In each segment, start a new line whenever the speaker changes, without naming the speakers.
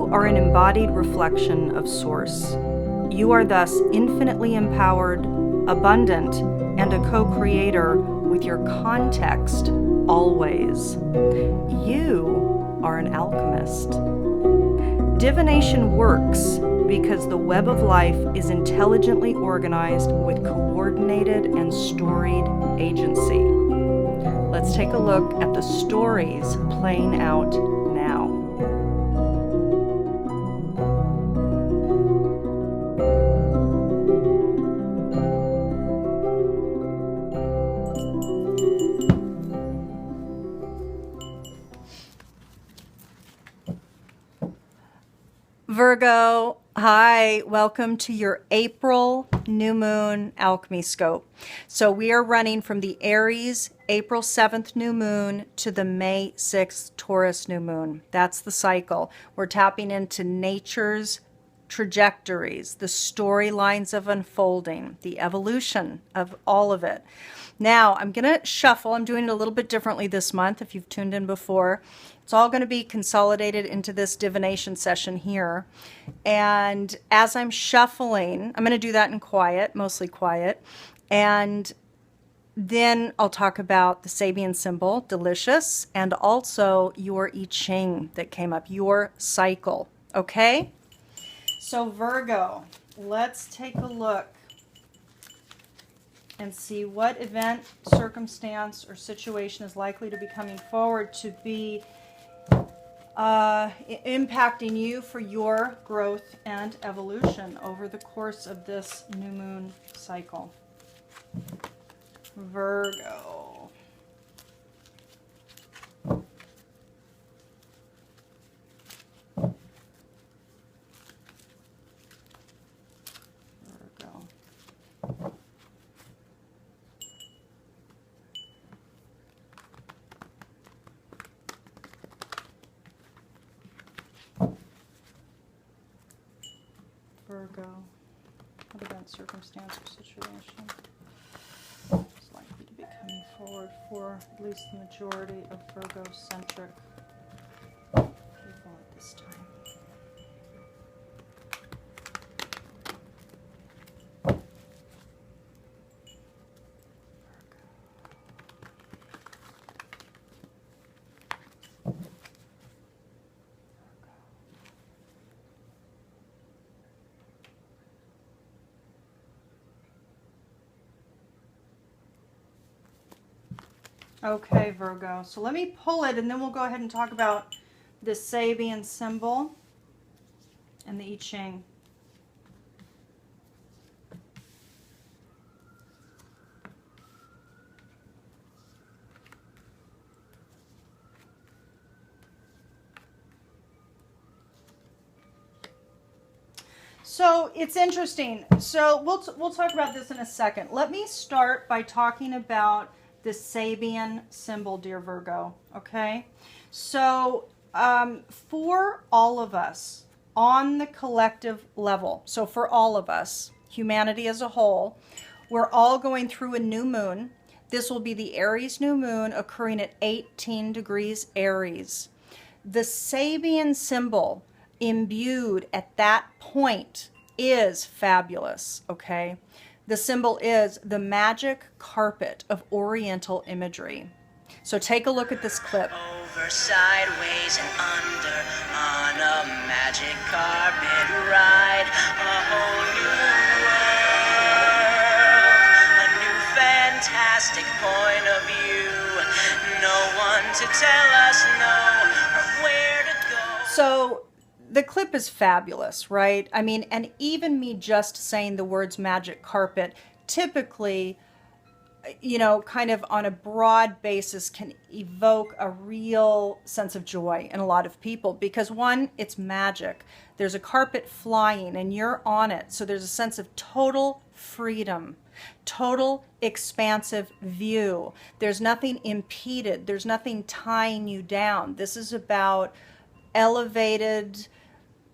You are an embodied reflection of Source. You are thus infinitely empowered, abundant, and a co-creator with your context always. You are an alchemist. Divination works because the web of life is intelligently organized with coordinated and storied agency. Let's take a look at the stories playing out now. Virgo, hi, welcome to your April new moon alchemy scope. So we are running from the Aries April 7th new moon to the May 6th Taurus new moon. That's the cycle. We're tapping into nature's trajectories, the storylines of unfolding, the evolution of all of it. Now, I'm going to shuffle. I'm doing it a little bit differently this month if you've tuned in before. It's all going to be consolidated into this divination session here. And as I'm shuffling, I'm going to do that in quiet, mostly quiet. And then I'll talk about the Sabian symbol, delicious, and also your I Ching that came up, your cycle. Okay? So Virgo, let's take a look and see what event, circumstance, or situation is likely to be coming forward to be impacting you for your growth and evolution over the course of this new moon cycle. Virgo. Virgo, what event, circumstance, or situation is likely to be coming forward for at least the majority of Virgo-centric people at this time? Okay, Virgo. So let me pull it and then we'll go ahead and talk about the Sabian symbol and the I Ching. So it's interesting. So we'll talk about this in a second. Let me start by talking about the Sabian symbol, dear Virgo, okay? So for all of us on the collective level, so for all of us, humanity as a whole, we're all going through a new moon. This will be the Aries new moon occurring at 18 degrees Aries. The Sabian symbol imbued at that point is fabulous, okay? The symbol is the magic carpet of Oriental imagery. So take a look at this clip.
Over, sideways, and under on a magic carpet ride. A whole new world, a new fantastic point of view. No one to tell us no or where to go.
So the clip is fabulous, right? I mean, and even me just saying the words magic carpet typically, you know, kind of on a broad basis can evoke a real sense of joy in a lot of people because one, it's magic. There's a carpet flying and you're on it. So there's a sense of total freedom, total expansive view. There's nothing impeded. There's nothing tying you down. This is about elevated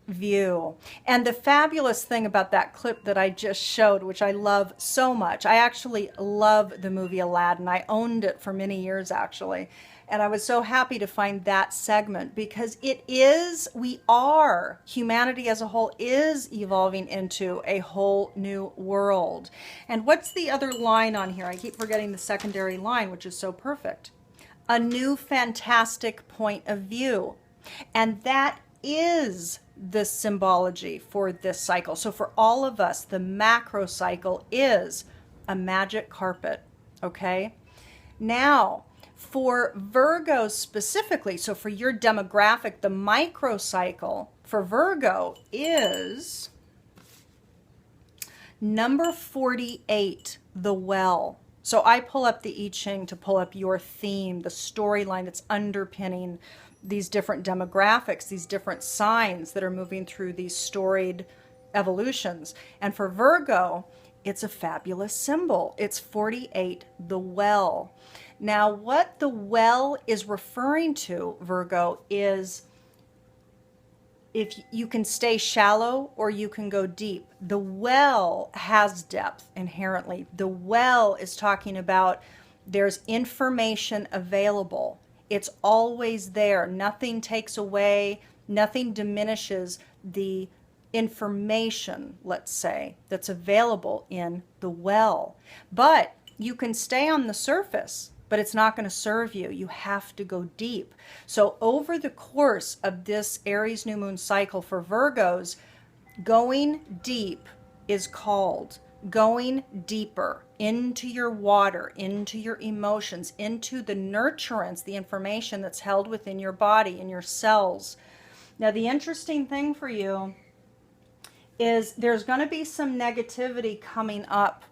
view. And the fabulous thing about that clip that I just showed, which I love so much, I actually love the movie Aladdin. I owned it for many years actually. And I was so happy to find that segment because humanity as a whole is evolving into a whole new world. And what's the other line on here? I keep forgetting the secondary line, which is so perfect. A new fantastic point of view. And that is the symbology for this cycle. So for all of us, the macro cycle is a magic carpet, okay? Now, for Virgo specifically, so for your demographic, the microcycle for Virgo is number 48, the well. So I pull up the I Ching to pull up your theme, the storyline that's underpinning these different demographics, these different signs that are moving through these storied evolutions. And for Virgo, it's a fabulous symbol. It's 48, the well. Now, what the well is referring to, Virgo, is if you can stay shallow or you can go deep. The well has depth inherently. The well is talking about there's information available. It's always there. Nothing takes away, nothing diminishes the information, let's say, that's available in the well. But you can stay on the surface, but it's not going to serve you. You have to go deep. So over the course of this Aries new moon cycle for Virgos, going deep is called. Going deeper into your water, into your emotions, into the nurturance, the information that's held within your body, in your cells. Now, the interesting thing for you is there's going to be some negativity coming up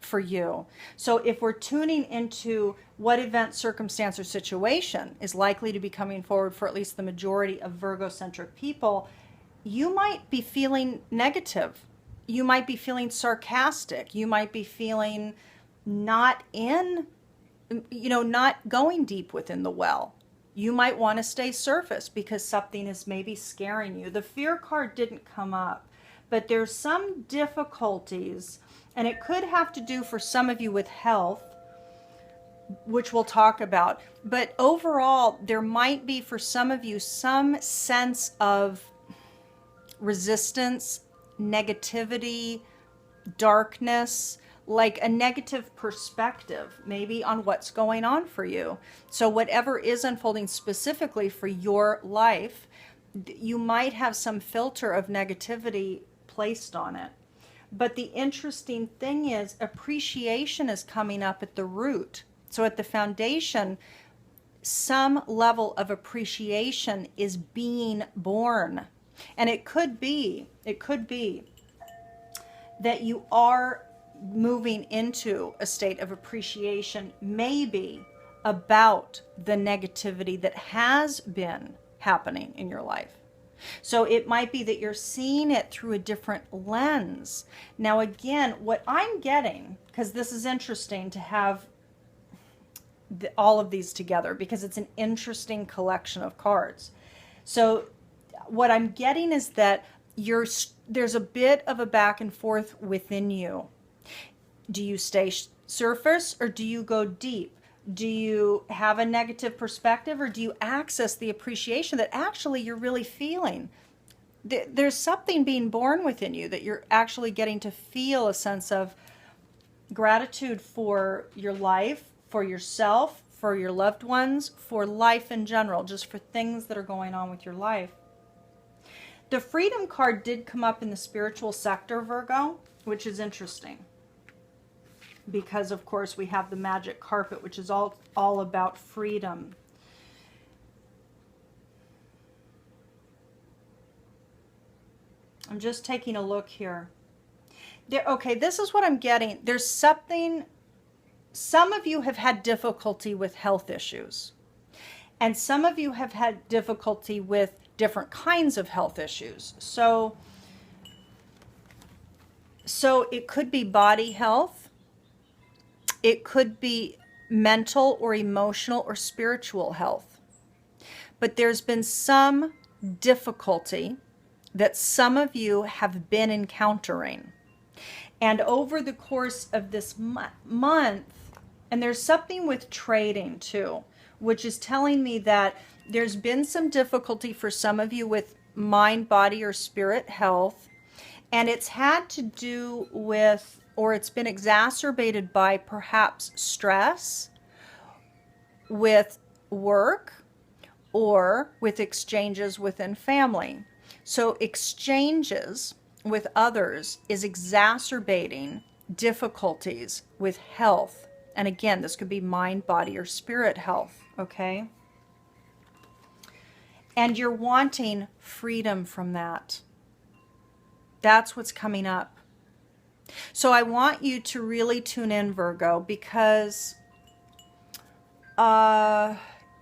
for you. So if we're tuning into what event, circumstance, or situation is likely to be coming forward for at least the majority of Virgo-centric people, you might be feeling negative. You might be feeling sarcastic. You might be feeling not going deep within the well. You might want to stay surface because something is maybe scaring you. The fear card didn't come up, but there's some difficulties, and it could have to do for some of you with health, which we'll talk about. But overall, there might be for some of you some sense of resistance, negativity, darkness, like a negative perspective maybe on what's going on for you. So whatever is unfolding specifically for your life, you might have some filter of negativity placed on it. But the interesting thing is appreciation is coming up at the root. So at the foundation, some level of appreciation is being born. And it could be that you are moving into a state of appreciation, maybe about the negativity that has been happening in your life. So it might be that you're seeing it through a different lens. Now, again, what I'm getting, because this is interesting to have all of these together, because it's an interesting collection of cards. So what I'm getting is that there's a bit of a back and forth within you. Do you stay surface or do you go deep? Do you have a negative perspective or do you access the appreciation that actually you're really feeling? There's something being born within you that you're actually getting to feel a sense of gratitude for your life, for yourself, for your loved ones, for life in general, just for things that are going on with your life. The Freedom card did come up in the spiritual sector, Virgo, which is interesting. Because, of course, we have the magic carpet, which is all about freedom. I'm just taking a look here. Okay, this is what I'm getting. There's something, some of you have had difficulty with health issues. And some of you have had difficulty with different kinds of health issues. So it could be body health. It could be mental or emotional or spiritual health. But there's been some difficulty that some of you have been encountering. And over the course of this month, and there's something with trading too, which is telling me that there's been some difficulty for some of you with mind, body, or spirit health. And it's had to do with, or it's been exacerbated by perhaps stress with work or with exchanges within family. So exchanges with others is exacerbating difficulties with health. And again, this could be mind, body, or spirit health, okay? And you're wanting freedom from that. That's what's coming up. So I want you to really tune in, Virgo, because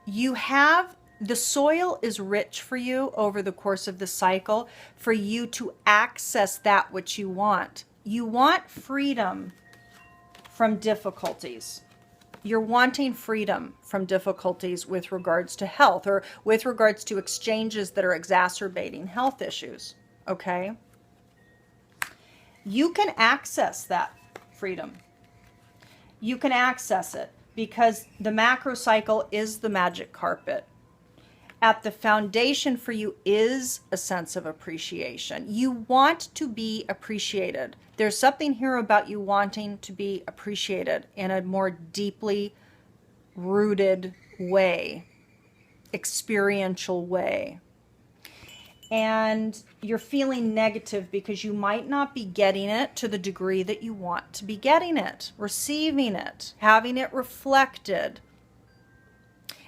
you have, the soil is rich for you over the course of the cycle for you to access that which you want. You want freedom from difficulties. You're wanting freedom from difficulties with regards to health or with regards to exchanges that are exacerbating health issues, okay? You can access that freedom. You can access it because the macro cycle is the magic carpet. At the foundation for you is a sense of appreciation. You want to be appreciated. There's something here about you wanting to be appreciated in a more deeply rooted way, experiential way. And you're feeling negative because you might not be getting it to the degree that you want to be getting it, receiving it, having it reflected.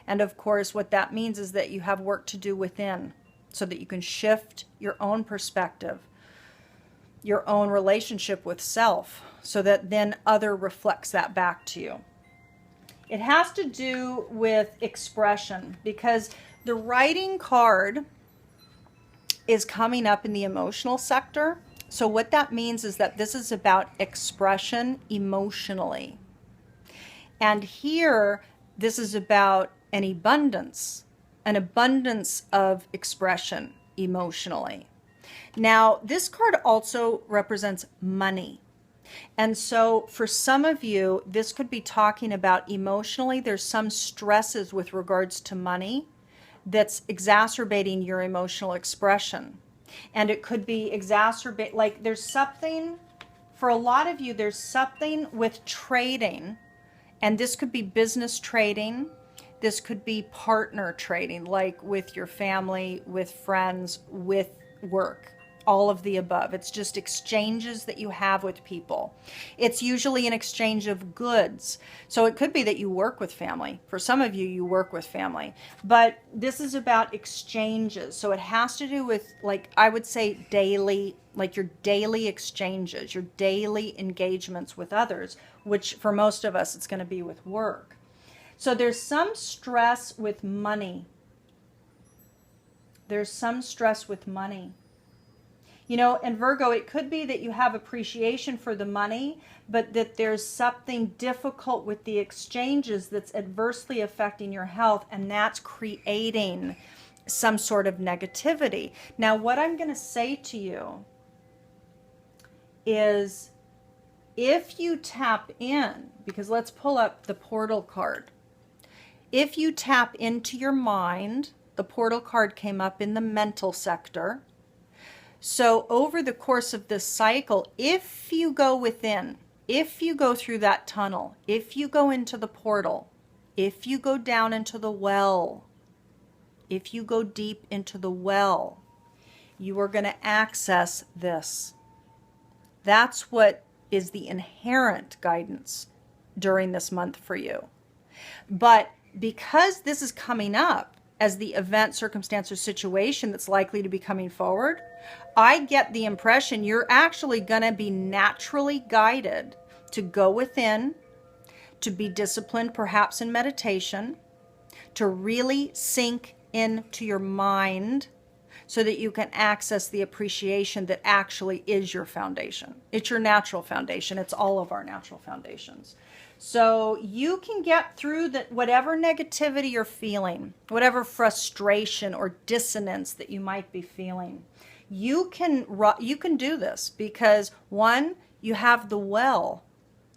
And of course, what that means is that you have work to do within so that you can shift your own perspective, your own relationship with self, so that then other reflects that back to you. It has to do with expression because the writing card is coming up in the emotional sector. So what that means is that this is about expression emotionally. And here, this is about an abundance of expression emotionally. Now, this card also represents money. And so for some of you, this could be talking about emotionally, there's some stresses with regards to money that's exacerbating your emotional expression. And it could be like there's something, for a lot of you, there's something with trading, and this could be business trading, this could be partner trading, like with your family, with friends, with work, all of the above. It's just exchanges that you have with people. It's usually an exchange of goods. So it could be that you work with family. For some of you, you work with family. But this is about exchanges. So it has to do with, like, I would say daily, like your daily exchanges, your daily engagements with others, which for most of us, it's going to be with work. So there's some stress with money. There's some stress with money. You know, and Virgo, it could be that you have appreciation for the money, but that there's something difficult with the exchanges that's adversely affecting your health, and that's creating some sort of negativity. Now, what I'm going to say to you is if you tap in, because let's pull up the portal card. If you tap into your mind, the portal card came up in the mental sector. So over the course of this cycle, if you go within, if you go through that tunnel, if you go into the portal, if you go down into the well, if you go deep into the well, you are going to access this. That's what is the inherent guidance during this month for you. But because this is coming up as the event, circumstance, or situation that's likely to be coming forward, I get the impression you're actually going to be naturally guided to go within, to be disciplined, perhaps in meditation, to really sink into your mind so that you can access the appreciation that actually is your foundation. It's your natural foundation. It's all of our natural foundations. So you can get through whatever negativity you're feeling, whatever frustration or dissonance that you might be feeling. You can do this because, one, you have the well.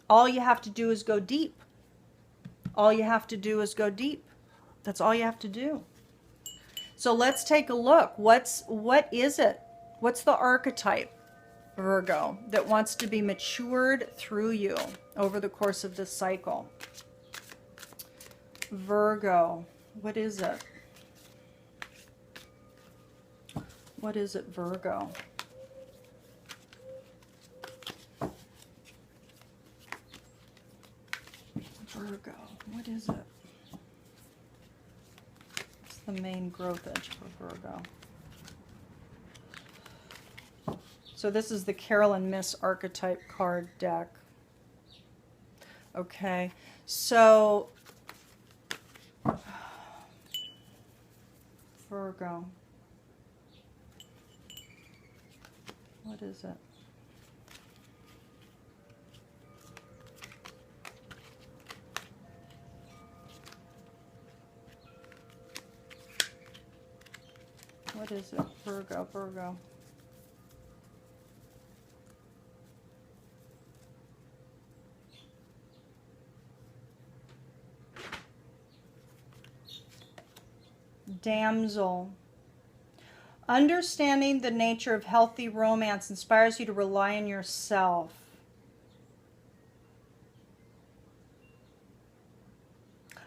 All you have to do is go deep. All you have to do is go deep. That's all you have to do. So let's take a look. What is it? What's the archetype, Virgo, that wants to be matured through you over the course of this cycle? Virgo, what is it? What is it, Virgo? Virgo, what is it? What's the main growth edge for Virgo? So this is the Carolyn Miss Archetype card deck. Okay, so Virgo, what is it? What is it? Virgo, Virgo. Damsel. Understanding the nature of healthy romance inspires you to rely on yourself.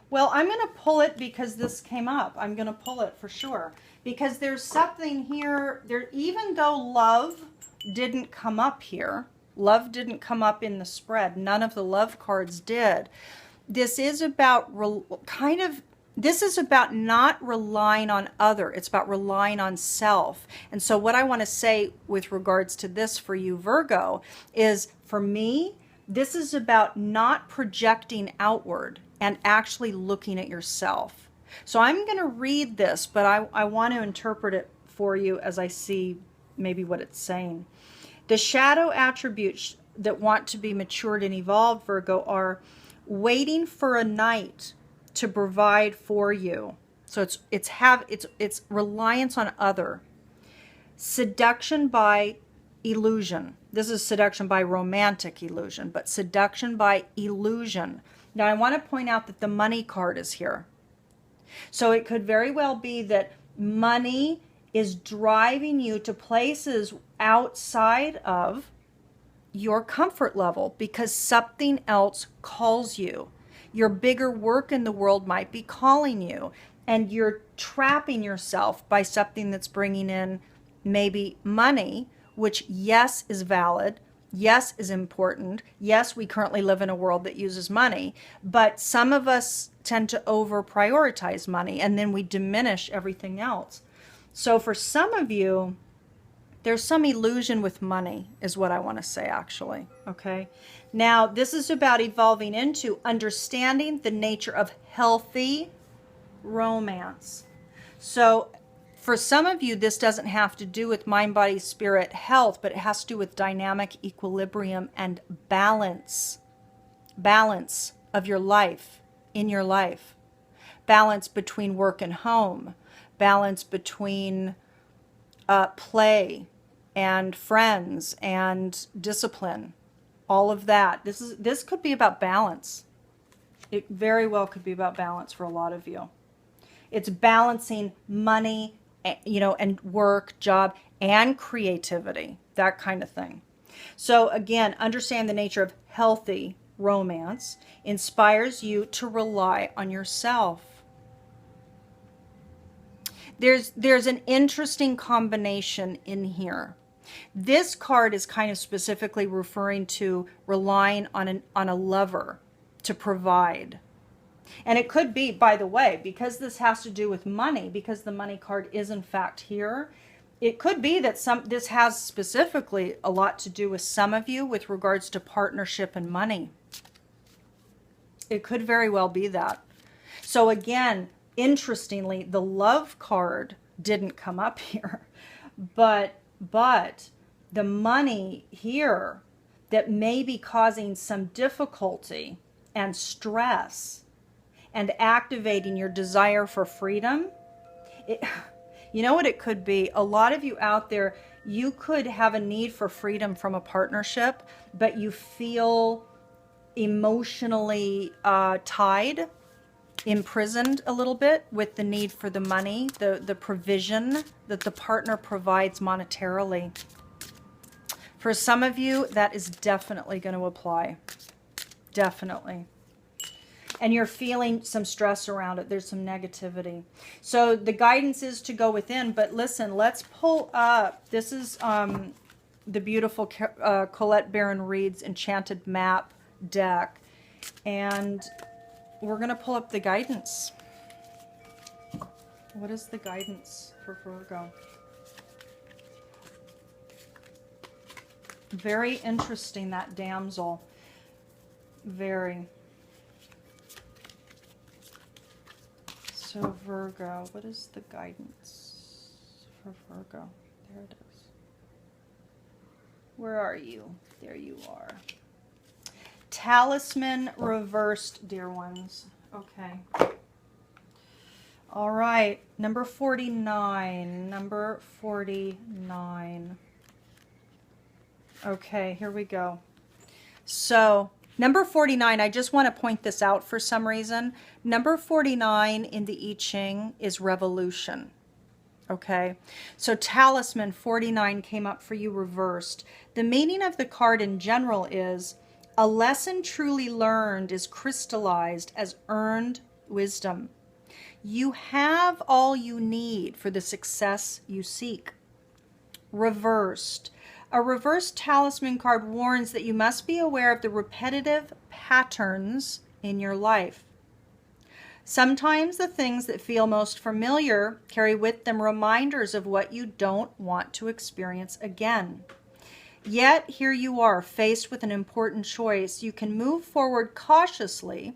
Well, I'm going to pull it because this came up. I'm going to pull it for sure. Because there's something here, even though love didn't come up here, love didn't come up in the spread, none of the love cards did. This is about this is about not relying on other. It's about relying on self. And so what I want to say with regards to this for you, Virgo, is for me, this is about not projecting outward and actually looking at yourself. So I'm going to read this, but I want to interpret it for you as I see maybe what it's saying. The shadow attributes that want to be matured and evolved, Virgo, are waiting for a knight to provide for you. So it's reliance on other. Seduction by illusion. This is seduction by romantic illusion, but seduction by illusion. Now I want to point out that the money card is here. So it could very well be that money is driving you to places outside of your comfort level because something else calls you. Your bigger work in the world might be calling you, and you're trapping yourself by something that's bringing in maybe money, which yes is valid, yes is important, yes we currently live in a world that uses money, but some of us tend to over prioritize money and then we diminish everything else. So for some of you, there's some illusion with money is what I want to say actually, okay? Now, this is about evolving into understanding the nature of healthy romance. So for some of you, this doesn't have to do with mind, body, spirit, health, but it has to do with dynamic equilibrium and balance. Balance of your life, in your life. Balance between work and home. Balance between play and friends and discipline. All of that. This could be about balance. It very well could be about balance for a lot of you. It's balancing money, and work, job, and creativity, that kind of thing. So again, understand the nature of healthy romance inspires you to rely on yourself. There's an interesting combination in here. This card is kind of specifically referring to relying on a lover to provide. And it could be, by the way, because this has to do with money, because the money card is in fact here, it could be that this has specifically a lot to do with some of you with regards to partnership and money. It could very well be that. So again, interestingly, the love card didn't come up here, but the money here that may be causing some difficulty and stress and activating your desire for freedom. You know what it could be? A lot of you out there, you could have a need for freedom from a partnership, but you feel emotionally tied imprisoned a little bit with the need for the money, the provision that the partner provides monetarily. For some of you, that is definitely going to apply. Definitely. And you're feeling some stress around it. There's some negativity. So the guidance is to go within. But listen, let's pull up. This is the beautiful Colette Baron Reed's Enchanted Map deck. And we're going to pull up the guidance. What is the guidance for Virgo? Very interesting, that damsel. Very. So Virgo, what is the guidance for Virgo? There it is. Where are you? There you are. Talisman reversed, dear ones. Okay. All right. Number 49. Number 49. Okay, here we go. So, number 49, I just want to point this out for some reason. Number 49 in the I Ching is revolution. Okay, so Talisman 49 came up for you reversed. The meaning of the card in general is a lesson truly learned is crystallized as earned wisdom. You have all you need for the success you seek. Reversed. A reversed talisman card warns that you must be aware of the repetitive patterns in your life. Sometimes the things that feel most familiar carry with them reminders of what you don't want to experience again. Yet here you are, faced with an important choice. You can move forward cautiously,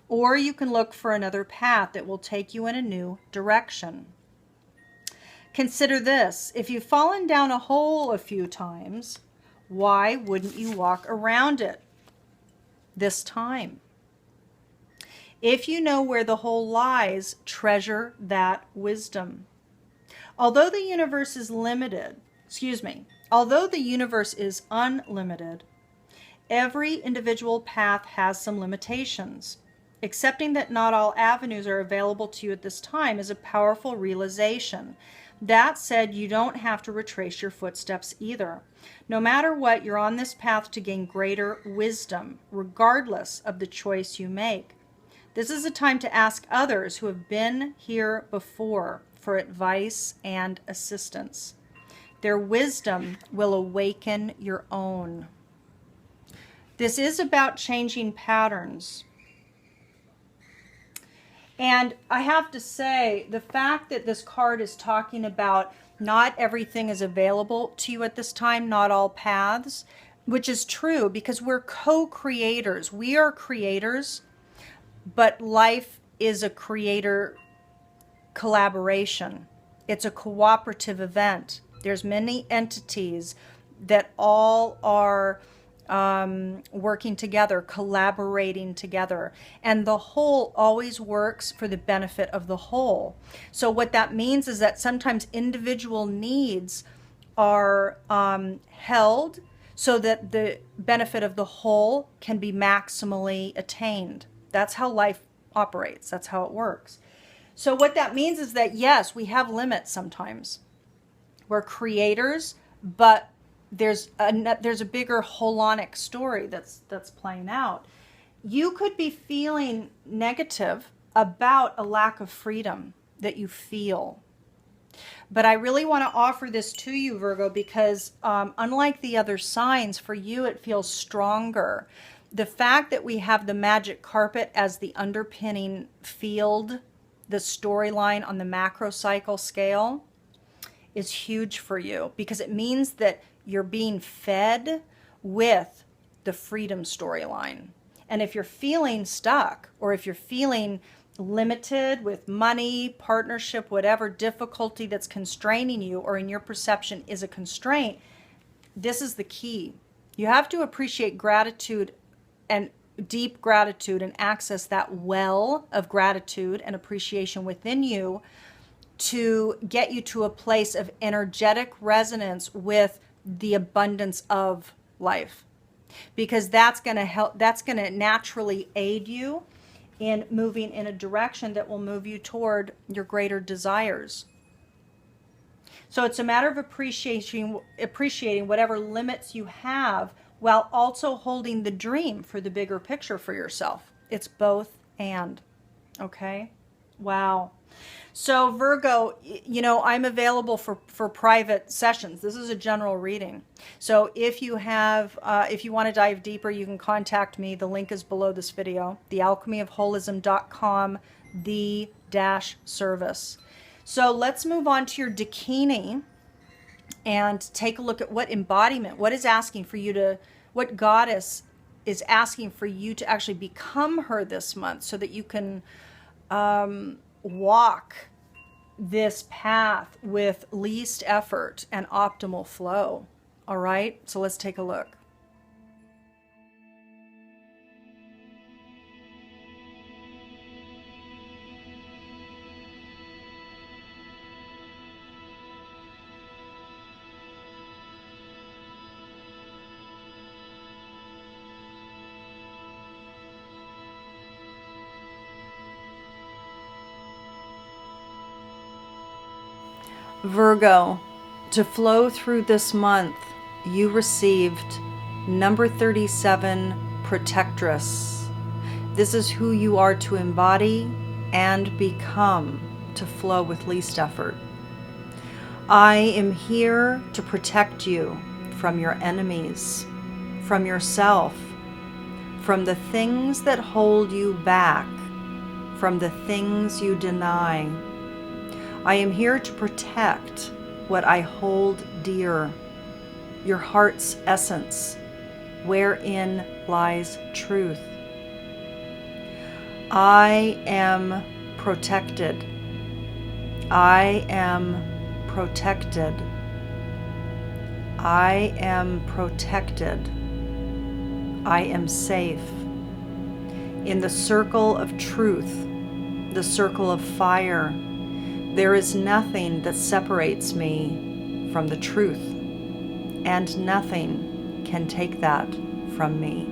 or you can look for another path that will take you in a new direction. Consider this. If you've fallen down a hole a few times, why wouldn't you walk around it this time? If you know where the hole lies, treasure that wisdom. Although the universe is although the universe is unlimited, every individual path has some limitations. Accepting that not all avenues are available to you at this time is a powerful realization. That said, you don't have to retrace your footsteps either. No matter what, you're on this path to gain greater wisdom, regardless of the choice you make. This is a time to ask others who have been here before for advice and assistance. Their wisdom will awaken your own. This is about changing patterns. And I have to say, the fact that this card is talking about not everything is available to you at this time, not all paths, which is true because we're co-creators. We are creators, but life is a creator collaboration. It's a cooperative event. There's many entities that all are working together, collaborating together. And the whole always works for the benefit of the whole. So what that means is that sometimes individual needs are held so that the benefit of the whole can be maximally attained. That's how life operates. That's how it works. So what that means is that, yes, we have limits sometimes. We're creators, but there's a bigger holonic story that's playing out. You could be feeling negative about a lack of freedom that you feel. But I really want to offer this to you, Virgo, because unlike the other signs, for you it feels stronger. The fact that we have the magic carpet as the underpinning field, the storyline on the macro cycle scale, is huge for you because it means that you're being fed with the freedom storyline. And if you're feeling stuck or if you're feeling limited with money, partnership, whatever difficulty that's constraining you or in your perception is a constraint, this is the key. You have to appreciate gratitude and deep gratitude and access that well of gratitude and appreciation within you to get you to a place of energetic resonance with the abundance of life, because that's going to help, that's going to naturally aid you in moving in a direction that will move you toward your greater desires. So it's a matter of appreciating whatever limits you have while also holding the dream for the bigger picture for yourself. It's both and. Okay? Wow. So Virgo, you know, I'm available for private sessions. This is a general reading. So if you have, if you want to dive deeper, you can contact me. The link is below this video. thealchemyofholism.com, the-service. So let's move on to your Dakini and take a look at what embodiment, what is asking for you to, what goddess is asking for you to actually become her this month so that you can walk this path with least effort and optimal flow. All right, so let's take a look. Virgo, to flow through this month, you received number 37, protectress. This is who you are to embody and become to flow with least effort. I am here to protect you from your enemies, from yourself, from the things that hold you back, from the things you deny. I am here to protect what I hold dear, your heart's essence, wherein lies truth. I am protected. I am protected. I am protected. I am safe. In the circle of truth, the circle of fire, there is nothing that separates me from the truth, and nothing can take that from me.